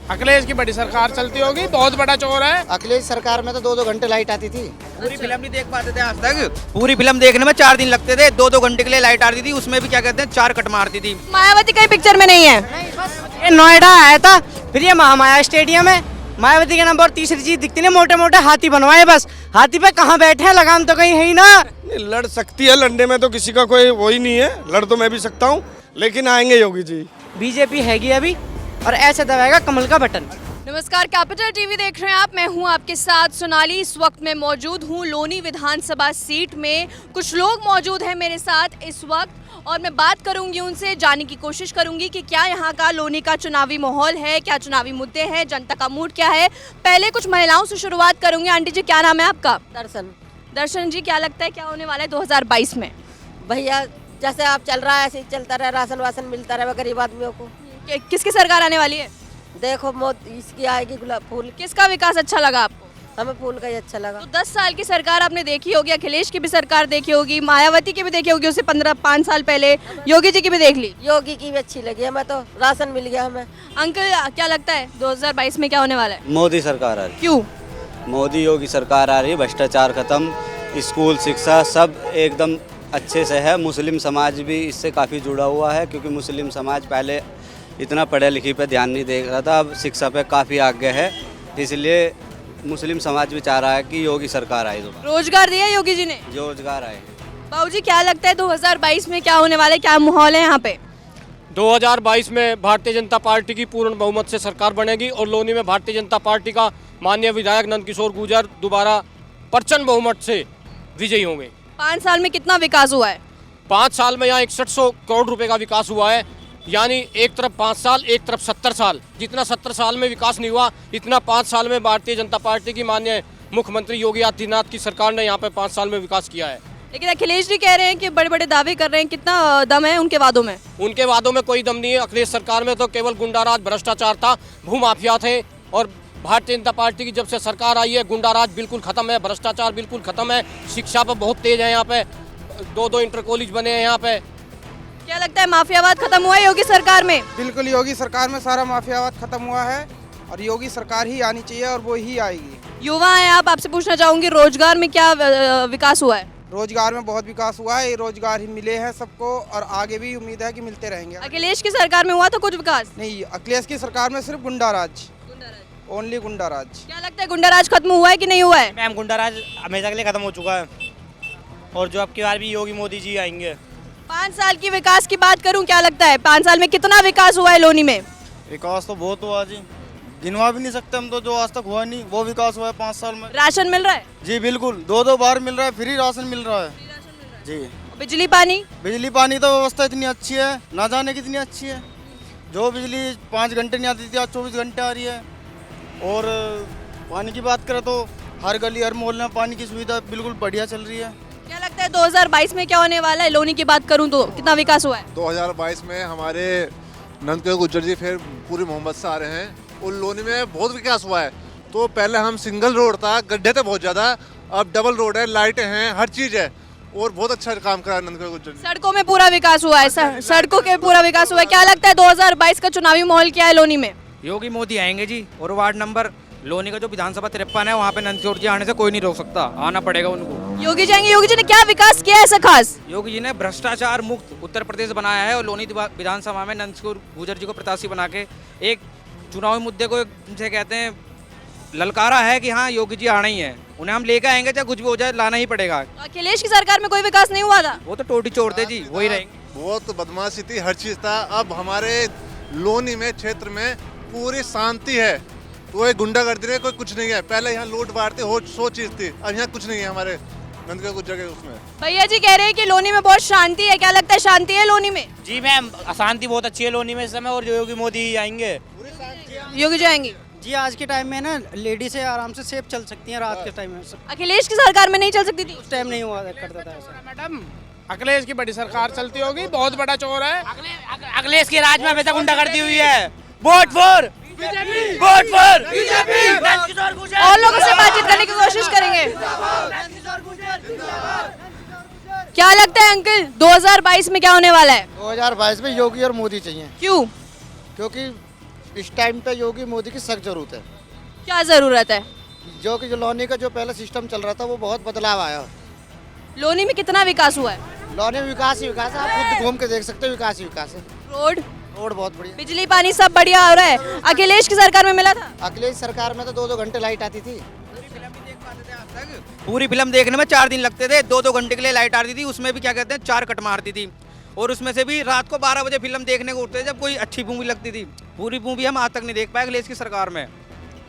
अखिलेश की बड़ी सरकार चलती होगी, बहुत बड़ा चोर है। अखिलेश सरकार में तो 2-2 घंटे लाइट आती थी। पूरी फिल्म नहीं देख पाते थे आज तक। पूरी फिल्म देखने में 4 दिन लगते थे, 2-2 घंटे के लिए लाइट आती थी, उसमें भी क्या कहते हैं 4 कट मारती थी। मायावती कहीं पिक्चर में नहीं है। ये नोएडा आया था, फिर ये महामाया स्टेडियम है। मायावती के नंबर तीसरी चीज दिखती नहीं, मोटे मोटे हाथी बनवाए बस। हाथी पे कहाँ बैठे हैं, लगाम तो कहीं है ही ना। लड़ सकती है, लड़ने में तो किसी का कोई वो ही नहीं है। लड़ तो मैं भी सकता हूँ, लेकिन आएंगे योगी जी। बीजेपी हैगी अभी, और ऐसे दबाएगा कमल का बटन। नमस्कार, कैपिटल टीवी देख रहे हैं आप। मैं हूं आपके साथ सोनाली। इस वक्त मैं मौजूद हूं लोनी विधानसभा सीट में। कुछ लोग मौजूद हैं मेरे साथ इस वक्त और मैं बात करूंगी उनसे, जानने की कोशिश करूंगी कि क्या यहाँ का लोनी का चुनावी माहौल है, क्या चुनावी मुद्दे हैं, जनता का मूड क्या है। पहले कुछ महिलाओं से शुरुआत करूंगी। आंटी जी, क्या नाम है आपका? दर्शन जी, क्या लगता है क्या होने वाला है 2022 में? भैया जैसे आप चल रहा है ऐसे ही चलता रहे, राशन वासन मिलता रहे गरीब आदमियों को। किसकी सरकार आने वाली है? देखो मोदी इसकी आएगी, गुलाब फूल। किसका विकास अच्छा लगा आपको? हमें फूल का ही अच्छा लगा। तो 10 साल की सरकार आपने देखी होगी, अखिलेश की भी सरकार देखी होगी, मायावती की भी देखी होगी, उससे 15-5 साल पहले योगी जी की भी देख ली। योगी की भी अच्छी लगी, हमें तो राशन मिल गया हमें। अंकल, क्या लगता है 2022 में क्या होने वाला है? मोदी सरकार आ रही क्यों? मोदी योगी सरकार आ रही है। भ्रष्टाचार खत्म, स्कूल शिक्षा सब एकदम अच्छे से है। मुस्लिम समाज भी इससे काफ़ी जुड़ा हुआ है, क्योंकि मुस्लिम समाज पहले इतना पढ़े लिखे पे ध्यान नहीं दे रहा था, अब शिक्षा पे काफ़ी आगे है। इसलिए मुस्लिम समाज भी चाह रहा है कि योगी सरकार आए। रोजगार दिया योगी जी ने? रोजगार आए। बाबूजी, क्या लगता है 2022 में क्या होने वाला है, क्या माहौल है यहाँ पे? 2022 में भारतीय जनता पार्टी की पूर्ण बहुमत से सरकार बनेगी और लोनी में भारतीय जनता पार्टी का माननीय विधायक नंदकिशोर गुर्जर दोबारा प्रचंड बहुमत से विजयी होंगे। 5 साल में कितना विकास हुआ है? 5 साल में यहाँ 6100 करोड़ रुपए का विकास हुआ है। यानी एक तरफ 5 साल, एक तरफ 70 साल। जितना 70 साल में विकास नहीं हुआ, इतना 5 साल में भारतीय जनता पार्टी की माननीय मुख्यमंत्री योगी आदित्यनाथ की सरकार ने यहाँ पे 5 साल में विकास किया है। लेकिन अखिलेश जी कह रहे हैं कि बड़े बड़े दावे कर रहे हैं, कितना दम है उनके वादों में? उनके वादों में कोई दम नहीं है। अखिलेश सरकार में तो केवल गुंडाराज, भ्रष्टाचार था, भूमाफिया थे। और भारतीय जनता पार्टी की जब से सरकार आई है, गुंडाराज बिल्कुल खत्म है, भ्रष्टाचार बिल्कुल खत्म है, शिक्षा पर बहुत तेज है। यहाँ पे 2-2 इंटर कॉलेज बने हैं यहाँ पे। क्या लगता है माफियावाद खत्म हुआ है योगी सरकार में? बिल्कुल, योगी सरकार में सारा माफियावाद खत्म हुआ है और योगी सरकार ही आनी चाहिए और वो ही आएगी। युवा हैं आप, आपसे पूछना चाहूंगी रोजगार में क्या विकास हुआ है? रोजगार में बहुत विकास हुआ है, ये रोजगार ही मिले हैं सबको और आगे भी उम्मीद है कि मिलते रहेंगे। अखिलेश की सरकार में हुआ था कुछ विकास? नहीं, अखिलेश की सरकार में सिर्फ गुंडाराज, ओनली गुंडाराज। क्या लगता है गुंडाराज खत्म हुआ है कि नहीं हुआ है? मैम, गुंडाराज हमेशा के लिए खत्म हो चुका है और जो अब की बार भी योगी मोदी जी आएंगे। 5 साल की विकास की बात करूं, क्या लगता है 5 साल में कितना विकास हुआ है लोनी में? विकास तो बहुत हुआ जी, गिनवा भी नहीं सकते हम तो। जो आज तक हुआ नहीं वो विकास हुआ है 5 साल में। राशन मिल रहा है? जी बिल्कुल, 2-2 बार मिल रहा है, फ्री राशन मिल रहा है जी। बिजली पानी? बिजली पानी तो व्यवस्था इतनी अच्छी है, ना जाने कितनी अच्छी है। जो बिजली 5 घंटे नहीं आती थी, आज 24 घंटे आ रही है। और पानी की बात करें तो हर गली हर मोहल्ले में पानी की सुविधा बिल्कुल बढ़िया चल रही है। क्या लगता है 2022 में क्या होने वाला है? लोनी की बात करूं तो कितना विकास हुआ है? 2022 में हमारे नंदकिशोर गुर्जर जी फिर पूरी मोहम्मद से आ रहे हैं और लोनी में बहुत विकास हुआ है। तो पहले हम सिंगल रोड था, गड्ढे थे बहुत ज़्यादा, अब डबल रोड है, लाइटें हैं, हर चीज़ है और बहुत अच्छा काम करा है नंदकिशोर गुर्जर जी। सड़कों में पूरा विकास हुआ है, सड़कों के पूरा विकास हुआ है। क्या लगता है 2022 का चुनावी माहौल क्या है लोनी में? योगी मोदी आएंगे जी, और वार्ड नंबर लोनी का जो विधानसभा 53 है, वहाँ पे नंदकिशोर जी आने से कोई नहीं रोक सकता, आना पड़ेगा उनको। योगी जाएंगे। योगी जी ने क्या विकास किया है ऐसा खास? योगी जी ने भ्रष्टाचार मुक्त उत्तर प्रदेश बनाया है और लोनी विधानसभा में नंदकिशोर गुर्जर जी को प्रत्याशी बना के एक चुनावी मुद्दे को जिसे कहते हैं ललकारा है कि हाँ योगी जी आना ही है, उन्हें हम लेकर आएंगे, चाहे कुछ भी हो जाए लाना ही पड़ेगा। अखिलेश की सरकार में कोई विकास नहीं हुआ था? वो तो टोटी चोर थे जी, वही रहेंगे। बहुत बदमाशी थी, हर चीज़ था। अब हमारे लोनी में क्षेत्र में पूरी शांति है, तो ये गुंडागर्दी में कोई कुछ नहीं है। पहले यहाँ लूट मार थी, 100 चीज़ थी, अब यहाँ कुछ नहीं है हमारे नंदकिशोर गुर्जर के उसमें। भैया जी कह रहे हैं कि लोनी में बहुत शांति है, क्या लगता है शांति है लोनी में? जी मैम, शांति बहुत अच्छी है लोनी में इस समय, और योगी मोदी आएंगे। योगी जाएंगे जी, आज के टाइम में ना लेडी से आराम से सेफ चल सकती हैं रात के टाइम में। अखिलेश की सरकार में नहीं चल सकती थी? उस टाइम नहीं हुआ करता था ऐसा। मैडम, अखिलेश की बड़ी सरकार चलती होगी, बहुत बड़ा चोर है। अखिलेश के राज में हमेशा गुंडागर्दी हुई है। Vote for BJP. और लोगों से बातचीत करने की कोशिश करेंगे। क्या लगता है अंकल 2022 में क्या होने वाला है? 2022 में योगी और मोदी चाहिए। क्यों? क्योंकि इस टाइम पे योगी मोदी की सख्त जरूरत है। क्या ज़रूरत है? जो कि जो लोनी का जो पहले सिस्टम चल रहा था वो बहुत बदलाव आया। लोनी में कितना विकास हुआ है? लोनी में विकास ही विकास है, आप खुद घूम के देख सकते हो, विकास ही विकास है। रोड, रोड बहुत बढ़िया। बिजली, पानी सब बढ़िया हो रहा है। अखिलेश की सरकार में मिला था? अखिलेश सरकार में तो 2-2 घंटे लाइट आती थी। पूरी फिल्म देखने में 4 दिन लगते थे, 2-2 घंटे के लिए लाइट आती थी, उसमें भी क्या कहते हैं 4 कट मारती थी। और उसमें से भी रात को 12 बजे फिल्म देखने को उठते थे जब कोई अच्छी मूवी लगती थी। पूरी मूवी हम आज तक नहीं देख पाए अखिलेश की सरकार में।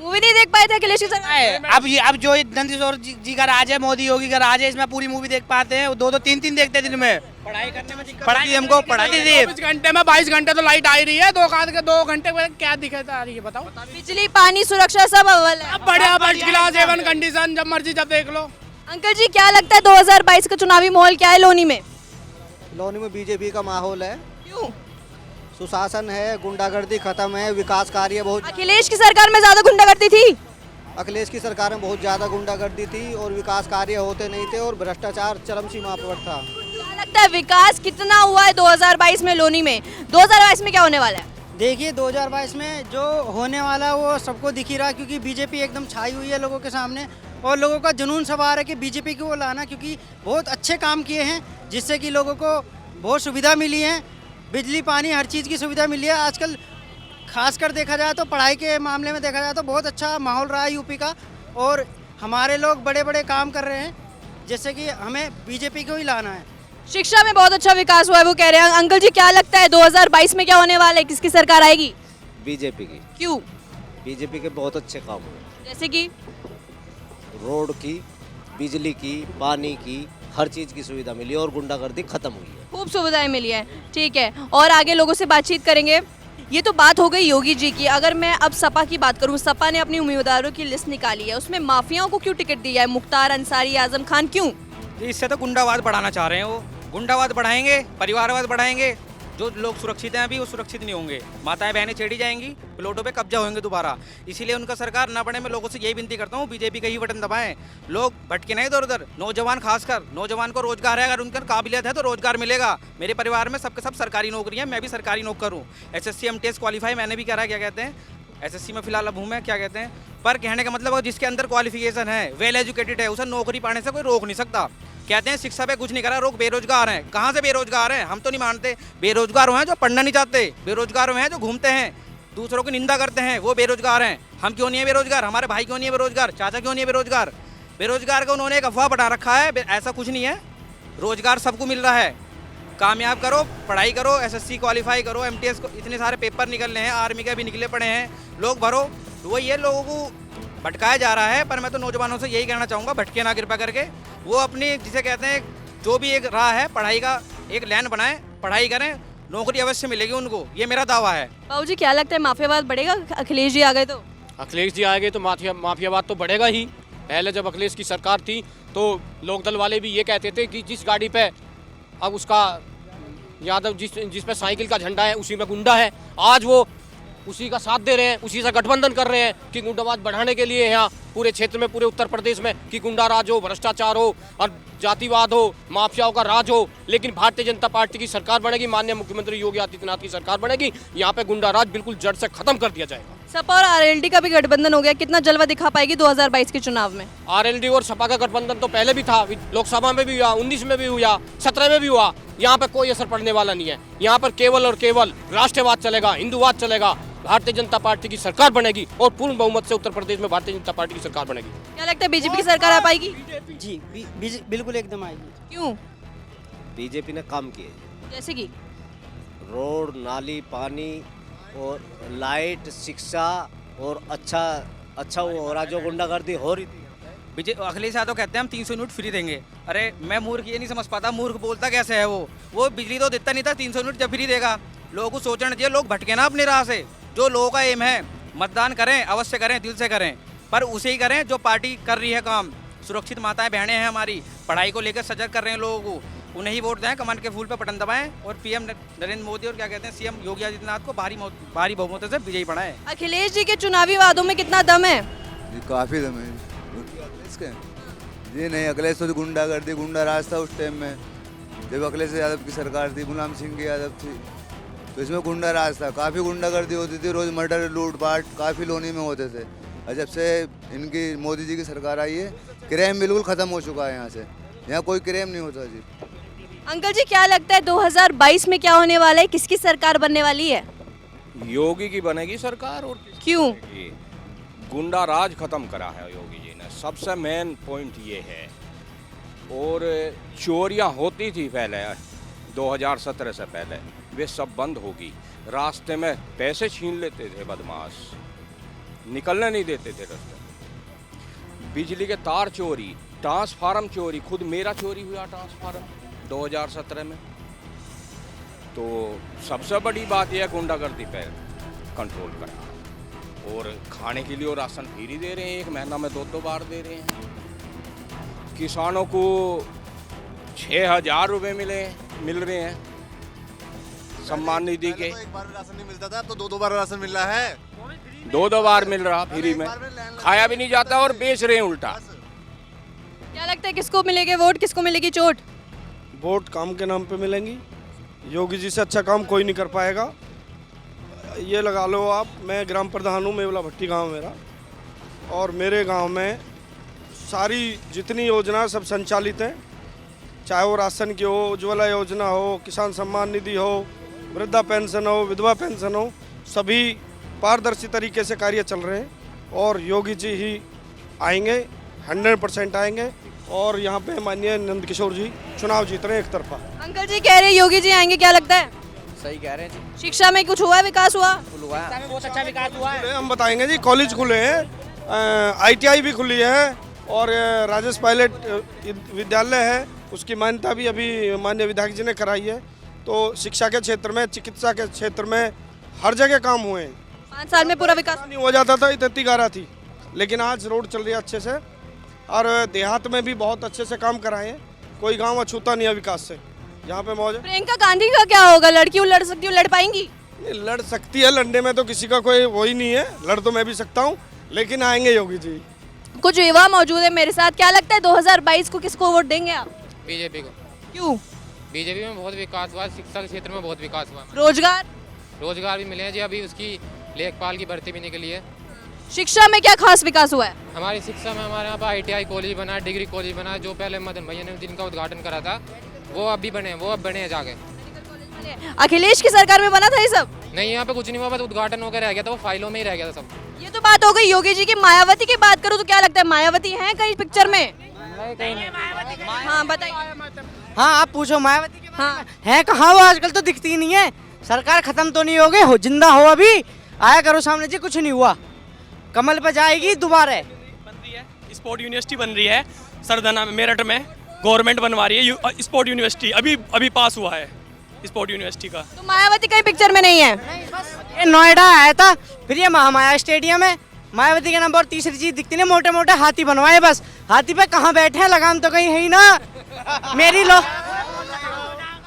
मूवी नहीं देख पाए थे अखिलेश की सरकार? अब जो नंदकिशोर जी का राज है, मोदी योगी का राज है, इसमें पूरी मूवी देख पाते हैं। 2-2 3-3 देखते दिन में। पढ़ाई करने में दिक्कत होती है हमको। पढ़ाई 24 घंटे में 22 घंटे तो लाइट आ ही रही है, 2 घंटे में क्या दिक्कत आ रही है बताओ। बिजली, पानी, सुरक्षा सब अव्वल है। अब बढ़िया फर्स्ट क्लास एवन कंडीशन, जब मर्जी जब देख लो। अंकल जी क्या लगता है 2022 का चुनावी माहौल क्या है लोनी में? लोनी में बीजेपी का माहौल है। क्यों? सुशासन है, गुंडागर्दी खत्म है, विकास कार्य बहुत। अखिलेश की सरकार में ज्यादा गुंडागर्दी थी? अखिलेश की सरकार में बहुत ज्यादा गुंडागर्दी थी और विकास कार्य होते नहीं थे और भ्रष्टाचार चरम सीमा पर था। क्या लगता है विकास कितना हुआ है 2022 में लोनी में? 2022 में क्या होने वाला है? देखिए 2022 में जो होने वाला है वो सबको दिख ही रहा है, क्योंकि बीजेपी एकदम छाई हुई है लोगों के सामने और लोगों का जुनून सवार है कि बीजेपी को लाना, क्योंकि बहुत अच्छे काम किए हैं जिससे कि लोगों को बहुत सुविधा मिली है। बिजली, पानी, हर चीज़ की सुविधा मिली है। आजकल खासकर देखा जाए तो पढ़ाई के मामले में देखा जाए तो बहुत अच्छा माहौल रहा है यूपी का और हमारे लोग बड़े बड़े काम कर रहे हैं, जैसे कि हमें बीजेपी को ही लाना है। शिक्षा में बहुत अच्छा विकास हुआ है वो कह रहे हैं। अंकल जी क्या लगता है 2022 में क्या होने वाला है, किसकी सरकार आएगी? बीजेपी की। क्यों? बीजेपी के बहुत अच्छे काम हुए, जैसे कि रोड की, बिजली की, पानी की, हर चीज़ की सुविधा मिली और गुंडागर्दी खत्म हुई है। खूब सुविधाएं मिली है। ठीक है, और आगे लोगों से बातचीत करेंगे। ये तो बात हो गई योगी जी की। अगर मैं अब सपा की बात करूं, सपा ने अपनी उम्मीदवारों की लिस्ट निकाली है, उसमें माफियाओं को क्यों टिकट दिया है? मुख्तार अंसारी, आजम खान, क्यों? इससे तो गुंडावाद बढ़ाना चाह रहे हैं वो। गुंडावाद बढ़ाएंगे, परिवारवाद बढ़ाएंगे, जो लोग सुरक्षित हैं अभी वो सुरक्षित नहीं होंगे, माताएं बहनें छेड़ी जाएंगी, प्लॉटों पे कब्जा होंगे दोबारा। इसीलिए उनका सरकार ना बने। मैं लोगों से यही विनती करता हूँ बीजेपी का ही बटन दबाएं, लोग भटके नहीं इधर उधर। नौजवान खासकर, नौजवान को रोजगार है, अगर उनके काबिलियत है तो रोजगार मिलेगा। मेरे परिवार में सबके सब सरकारी नौकरी है, मैं भी सरकारी नौकर हूँ। SSC MTS क्वालिफाई मैंने भी करा है, क्या कहते हैं SSC में फिलहाल अब हूँ मैं, क्या कहते हैं। पर कहने का मतलब जिसके अंदर क्वालिफिकेशन है, वेल एजुकेटेड है, उसे नौकरी पाने से कोई रोक नहीं सकता। कहते हैं शिक्षा पे कुछ नहीं करा, लोग बेरोजगार हैं। कहाँ से बेरोजगार हैं? हम तो नहीं मानते। बेरोजगार हैं जो पढ़ना नहीं चाहते, बेरोजगार हैं जो घूमते हैं, दूसरों की निंदा करते हैं, वो बेरोजगार हैं। हम क्यों नहीं है बेरोजगार? हमारे भाई क्यों नहीं है बेरोजगार? चाचा क्यों नहीं है बेरोजगार? बेरोजगार का उन्होंने एक अफवाह बना रखा है, ऐसा कुछ नहीं है। रोजगार सबको मिल रहा है। कामयाब करो, पढ़ाई करो, SSC क्वालिफाई करो, MTS को, इतने सारे पेपर निकल रहे हैं, आर्मी के भी निकले पड़े हैं, लोग भरो। तो वही है, लोगों को भटकाया जा रहा है। पर मैं तो नौजवानों से यही कहना चाहूँगा, भटके ना कृपा करके। वो अपनी जिसे कहते हैं जो भी एक राह है, पढ़ाई का एक लाइन बनाएं, पढ़ाई करें, नौकरी अवश्य मिलेगी उनको, ये मेरा दावा है। बाबू जी क्या लगता है माफियावाद बढ़ेगा अखिलेश जी आ गए तो? अखिलेश जी आएंगे तो माफियावाद तो बढ़ेगा ही। पहले जब अखिलेश की सरकार थी तो लोकदल वाले भी ये कहते थे कि जिस गाड़ी पे अब उसका यादव जिस पे साइकिल का झंडा है उसी में गुंडा है। आज वो उसी का साथ दे रहे हैं, उसी से गठबंधन कर रहे हैं कि गुंडावाद बढ़ाने के लिए यहाँ पूरे क्षेत्र में, पूरे उत्तर प्रदेश में कि गुंडा राज हो, भ्रष्टाचार हो और जातिवाद हो, माफियाओं का राज हो। लेकिन भारतीय जनता पार्टी की सरकार बनेगी, माननीय मुख्यमंत्री योगी आदित्यनाथ की सरकार बनेगी, यहाँ पे गुंडा राज बिल्कुल जड़ से खत्म कर दिया जाएगा। सपा और RLD का भी गठबंधन हो गया, कितना जलवा दिखा पाएगी 2022 के चुनाव में? RLD और सपा का गठबंधन तो पहले भी था, लोकसभा में भी हुआ, 19 में भी हुआ, 17 में भी हुआ। यहाँ पे कोई असर पड़ने वाला नहीं है। यहाँ पर केवल और केवल राष्ट्रवाद चलेगा, हिंदुवाद चलेगा। भारतीय जनता पार्टी की सरकार बनेगी और पूर्ण बहुमत से उत्तर प्रदेश में भारतीय जनता पार्टी की सरकार बनेगी। क्या लगता है बीजेपी की सरकार आ पाएगी? जी बिल्कुल एकदम आएगी। क्यों? बीजेपी ने काम किए, जैसे कि रोड, नाली, पानी और लाइट, शिक्षा और अच्छा वो हो रहा, जो गुंडागर्दी हो रही थी। अखिलेश यादव कहते हैं हम 300 यूनिट फ्री देंगे। अरे मैं मूर्ख ये नहीं समझ पाता, मूर्ख बोलता कैसे है वो बिजली तो देता नहीं था, 300 यूनिट जब फ्री देगा। लोगों को सोचना चाहिए, लोग भटके ना अपनी राह से। जो लोगों का एम है मतदान करें, अवश्य करें, दिल से करें, पर उसे ही करें जो पार्टी कर रही है काम। सुरक्षित माताएं बहनें हैं हमारी, पढ़ाई को लेकर सजग कर रहे हैं लोगों को, उन्हें ही वोट दें, कमान के फूल पे बटन दबाएं और PM नरेंद्र मोदी और क्या कहते हैं CM योगी आदित्यनाथ को भारी बहुमत से विजयी बनाएं। अखिलेश जी के चुनावी वादों में कितना दम है? काफी दम है जी। नहीं, अखिलेश तो गुंडागर्दी, गुंडा राज था उस टाइम में जब अखिलेश यादव की सरकार थी, गुलाम सिंह यादव थी। तो इसमें गुंडा राज था, काफ़ी गुंडागर्दी होती थी, रोज़ मर्डर लूटपाट काफ़ी लोनी में होते थे। और जब से इनकी मोदी जी की सरकार आई है, क्राइम बिल्कुल ख़त्म हो चुका है। यहाँ से यहाँ कोई क्राइम नहीं होता जी। अंकल जी क्या लगता है 2022 में क्या होने वाला है, किसकी सरकार बनने वाली है? योगी की बनेगी सरकार। और क्यों? गुंडा राज खत्म करा है योगी जी ने, सबसे मेन पॉइंट ये है। और चोरियां होती थी पहले 2017 से पहले, वे सब बंद होगी। रास्ते में पैसे छीन लेते थे बदमाश, निकलने नहीं देते थे रास्ते। बिजली के तार चोरी, ट्रांसफार्मर चोरी, खुद मेरा चोरी हुआ ट्रांसफार्मर 2017 में। तो सबसे बड़ी बात यह है गुंडागर्दी पे कंट्रोल करना। और खाने के लिए राशन फ्री दे रहे हैं, 1 महीना में 2 बार दे रहे हैं। किसानों को 6,000 रुपये मिल रहे हैं सम्मान निधि के। तो एक बार में राशन नहीं मिलता था, तो 2 बार राशन मिल रहा है। 2 बार मिल रहा फ्री में, खाया भी नहीं जाता और बेच रहे हैं उल्टा। क्या लगता है किसको मिलेगी वोट, किसको मिलेगी चोट? वोट काम के नाम पे मिलेंगी। योगी जी से अच्छा काम कोई नहीं कर पाएगा। ये लगा लो आप, मैं ग्राम प्रधान हूँ, मेवला भट्टी गांव मेरा, और मेरे गांव में सारी जितनी योजना सब संचालित हैं, चाहे वो राशन की हो, उज्ज्वला योजना हो, किसान सम्मान निधि हो, वृद्धा पेंशन हो, विधवा पेंशन हो, सभी पारदर्शी तरीके से कार्य चल रहे हैं। और योगी जी ही आएंगे, 100% आएंगे। और यहाँ पे माननीय नंद किशोर जी चुनाव जीत रहे हैं एक तरफा। अंकल जी कह रहे हैं योगी जी आएंगे, क्या लगता है? सही कह रहे हैं। शिक्षा में कुछ हुआ, विकास हुआ? बहुत अच्छा विकास हुआ है। हम बताएंगे जी, कॉलेज खुले हैं, ITI भी खुली है, और राजेश पायलट विद्यालय है, उसकी मान्यता भी अभी माननीय विधायक जी ने कराई है। तो शिक्षा के क्षेत्र में, चिकित्सा के क्षेत्र में हर जगह काम हुए हैं। 5 साल में पूरा विकास नहीं हो जाता था, इतनी गारा थी, लेकिन आज रोड चल रही है अच्छे से। और देहात में भी बहुत अच्छे से काम कराए हैं, कोई गांव अछूता नहीं है विकास से। यहाँ पे मौज है। प्रियंका गांधी का क्या होगा? लड़कियों लड़ सकती हूँ, लड़ पाएंगी? नहीं, लड़ सकती है, लड़ने में तो किसी का कोई वो ही नहीं है, लड़ तो मैं भी सकता हूँ, लेकिन आएंगे योगी जी। कुछ युवा मौजूद है मेरे साथ, क्या लगता है 2022 को किसको वोट देंगे आप? बीजेपी को। क्यों? बीजेपी में बहुत विकास हुआ, शिक्षा के क्षेत्र में बहुत विकास हुआ। रोजगार भी मिले हैं जी, अभी उसकी लेखपाल की भर्ती भी निकली है। शिक्षा में क्या खास विकास हुआ है? हमारी शिक्षा में हमारे यहाँ पर ITI कॉलेज बना, डिग्री कॉलेज बना, जो पहले मदन भैया ने जिनका उद्घाटन करा था, वो अब बने हैं जाके। अखिलेश की सरकार में बना था ये सब? नहीं, यहाँ पे कुछ नहीं हुआ, बस उद्घाटन होकर रह गया था, वो फाइलों में ही रह गया था सब। ये तो बात हो गई योगी जी की। मायावती की बात करूँ तो क्या लगता है, मायावती है कहीं पिक्चर में? हाँ बताइए। हाँ आप पूछो मायावती के बारे में। हाँ है कहाँ वो, आजकल तो दिखती ही नहीं है। सरकार खत्म तो नहीं हो गई, हो जिंदा हो अभी, आया करो सामने जी। कुछ नहीं हुआ, कमल पे जाएगी दोबारा। बन रही है स्पोर्ट यूनिवर्सिटी, बन रही है सरदाना में, मेरठ में गवर्नमेंट बनवा रही है स्पोर्ट यूनिवर्सिटी, अभी पास हुआ है स्पोर्ट यूनिवर्सिटी का। तो मायावती कहीं पिक्चर में नहीं है? ये नोएडा आया था, फिर ये महामाया स्टेडियम है, मायावती के नाम पर। तीसरी चीज दिखती नहीं, मोटे मोटे हाथी बनवाए बस। हाथी पे कहाँ बैठे हैं, लगाम तो कहीं है ही ना। मेरी लो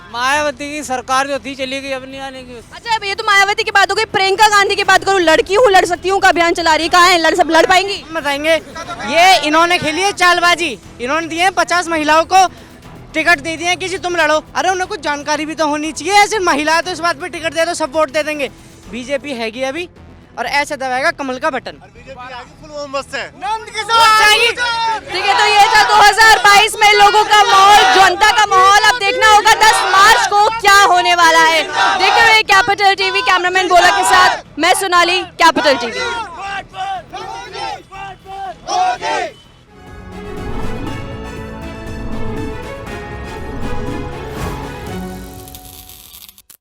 मायावती की सरकार जो थी चली गई, अब नहीं आने की। अच्छा ये तो मायावती की बात हो गई। प्रियंका गांधी की बात करूँ, लड़की हूँ लड़ सकती हूँ का अभियान चला रही है, कहाँ है? सब लड़ पाएंगी? बताएंगे। ये इन्होंने खेली है चालबाजी, इन्होंने दिए 50 महिलाओं को टिकट दे दिए कि जी तुम लड़ो। अरे उन्हें कुछ जानकारी भी तो होनी चाहिए। ऐसे महिला तो इस बात पे टिकट दे दो सब वोट दे देंगे। बीजेपी हैगी अभी, और ऐसे दबाएगा कमल का बटन। ठीक है, तो ये था 2022 में लोगों का माहौल, जनता का माहौल। अब देखना होगा 10 मार्च को क्या होने वाला है। देखते हुए कैपिटल टीवी, कैमरामैन बोला के साथ मैं सोनाली, कैपिटल टीवी।